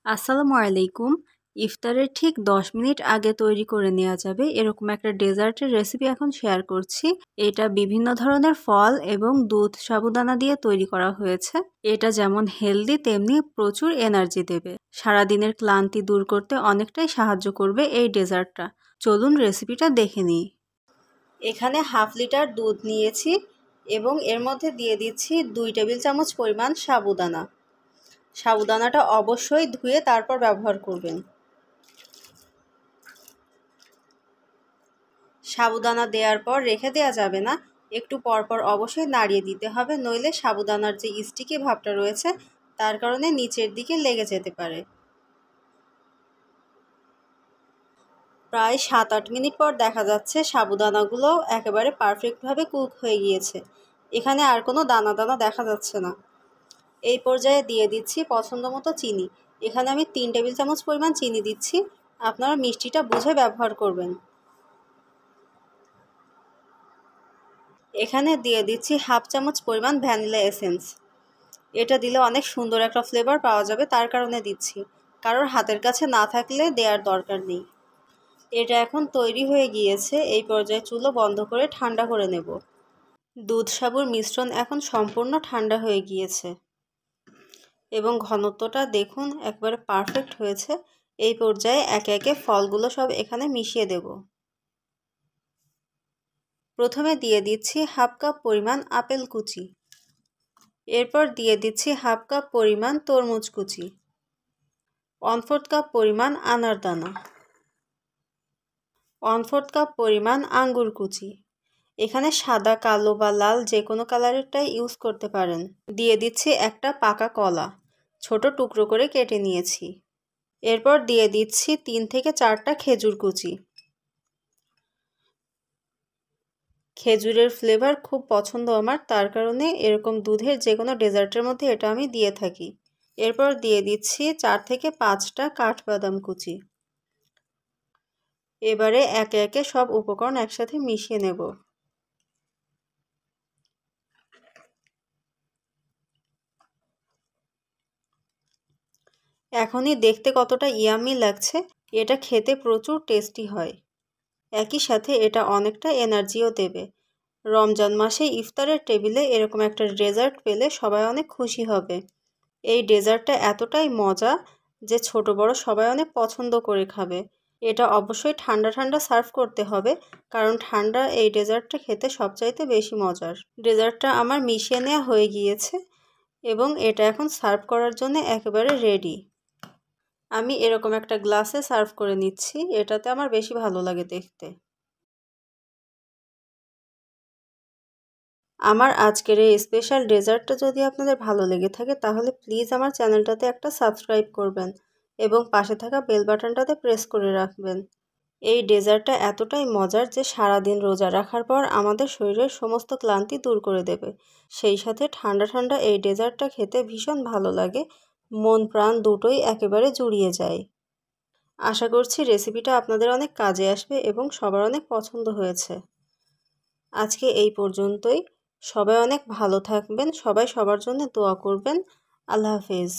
আসসালামু আলাইকুম। ইফতারের ঠিক ১০ মিনিট আগে তৈরি করে নেওয়া যাবে এরকম একটা ডেজার্টের রেসিপি এখন শেয়ার করছি। এটা বিভিন্ন ধরনের ফল এবং দুধ সাবুদানা দিয়ে তৈরি করা হয়েছে। এটা যেমন হেলদি তেমনি প্রচুর এনার্জি দেবে। সারাদিনের ক্লান্তি দূর করতে অনেকটাই সাহায্য করবে এই ডেজার্টটা। চলুন রেসিপিটা দেখে নিই। এখানে হাফ লিটার দুধ নিয়েছি এবং এর মধ্যে দিয়ে দিচ্ছি 2 টেবিল চামচ পরিমাণ সাবুদানা। সাবুদানাটা অবশ্যই ধুয়ে তারপর ব্যবহার করবেন। সাবুদানা দেওয়ার পর রেখে দেওয়া যাবে না, একটু পরপর অবশ্যই নাড়িয়ে দিতে হবে, নইলে সাবুদানার যে স্টিকি ভাবটা রয়েছে তার কারণে নিচের দিকে লেগে যেতে পারে। প্রায় 7-8 মিনিট পর দেখা যাচ্ছে সাবুদানাগুলো একেবারে পারফেক্টভাবে কুক হয়ে গিয়েছে। এখানে আর কোনো দানা দানা দেখা যাচ্ছে না। এই পর্যায়ে দিয়ে দিচ্ছি পছন্দ মতো চিনি। এখানে আমি 3 টেবিল চামচ পরিমাণ চিনি দিচ্ছি, আপনারা মিষ্টিটা বুঝে ব্যবহার করবেন। এখানে দিয়ে দিচ্ছি হাফ চামচ পরিমাণ ভ্যানিলা এসেন্স। এটা দিলে অনেক সুন্দর একটা ফ্লেভার পাওয়া যাবে, তার কারণে দিচ্ছি। কারোর হাতের কাছে না থাকলে দেওয়ার দরকার নেই। এটা এখন তৈরি হয়ে গিয়েছে। এই পর্যায়ে চুলো বন্ধ করে ঠান্ডা করে নেব। দুধ সাবুর মিশ্রণ এখন সম্পূর্ণ ঠান্ডা হয়ে গিয়েছে এবং ঘনত্বটা দেখুন একবারে পারফেক্ট হয়েছে। এই পর্যায়ে একে একে ফলগুলো সব এখানে মিশিয়ে দেব। প্রথমে দিয়ে দিচ্ছি হাফ কাপ পরিমাণ আপেল কুচি, এরপর দিয়ে দিচ্ছি হাফ কাপ পরিমাণ তরমুজ কুচি, 1/4 কাপ পরিমাণ আনার দানা, 1/4 কাপ পরিমাণ আঙ্গুর কুচি। এখানে সাদা, কালো বা লাল যে কোনো কালারেরটাই ইউজ করতে পারেন। দিয়ে দিচ্ছি একটা পাকা কলা, ছোট টুকরো করে কেটে নিয়েছি। এরপর দিয়ে দিচ্ছি 3 থেকে 4টা খেজুর কুচি। খেজুরের ফ্লেভার খুব পছন্দ আমার, তার কারণে এরকম দুধের যে কোনো ডেজার্টের মধ্যে এটা আমি দিয়ে থাকি। এরপর দিয়ে দিচ্ছি 4 থেকে 5টা কাঠবাদাম কুচি। এবারে একে একে সব উপকরণ একসাথে মিশিয়ে নেব। এখনই দেখতে কতটা ইয়াম্মি লাগছে, এটা খেতে প্রচুর টেস্টি হয়। একই সাথে এটা অনেকটা এনার্জিও দেবে। রমজান মাসে ইফতারের টেবিলে এরকম একটা ডেজার্ট পেলে সবাই অনেক খুশি হবে। এই ডেজার্টটা এতটাই মজা যে ছোট বড় সবাই অনেক পছন্দ করে খাবে। এটা অবশ্যই ঠান্ডা ঠান্ডা সার্ভ করতে হবে, কারণ ঠান্ডা এই ডেজার্টটা খেতে সবচাইতে বেশি মজার। ডেজার্টটা আমার মিশিয়ে নেওয়া হয়ে গিয়েছে এবং এটা এখন সার্ভ করার জন্য একেবারে রেডি। আমি এরকম একটা গ্লাসে সার্ভ করে নিচ্ছি, এটাতে আমার বেশি ভালো লাগে দেখতে। আমার আজকের এই স্পেশাল ডেজার্টটা যদি আপনাদের ভালো লেগে থাকে তাহলে প্লিজ আমার চ্যানেলটাতে একটা সাবস্ক্রাইব করবেন এবং পাশে থাকা বেল বাটনটাতে প্রেস করে রাখবেন। এই ডেজার্টটা এতটাই মজার যে সারাদিন রোজা রাখার পর আমাদের শরীরের সমস্ত ক্লান্তি দূর করে দেবে। সেই সাথে ঠান্ডা ঠান্ডা এই ডেজার্টটা খেতে ভীষণ ভালো লাগে, মন প্রাণ দুটোই একেবারে জুড়িয়ে যায়। আশা করছি রেসিপিটা আপনাদের অনেক কাজে আসবে এবং সবার অনেক পছন্দ হয়েছে। আজকে এই পর্যন্তই। সবাই অনেক ভালো থাকবেন, সবাই সবার জন্য দোয়া করবেন। আল্লাহ হাফেজ।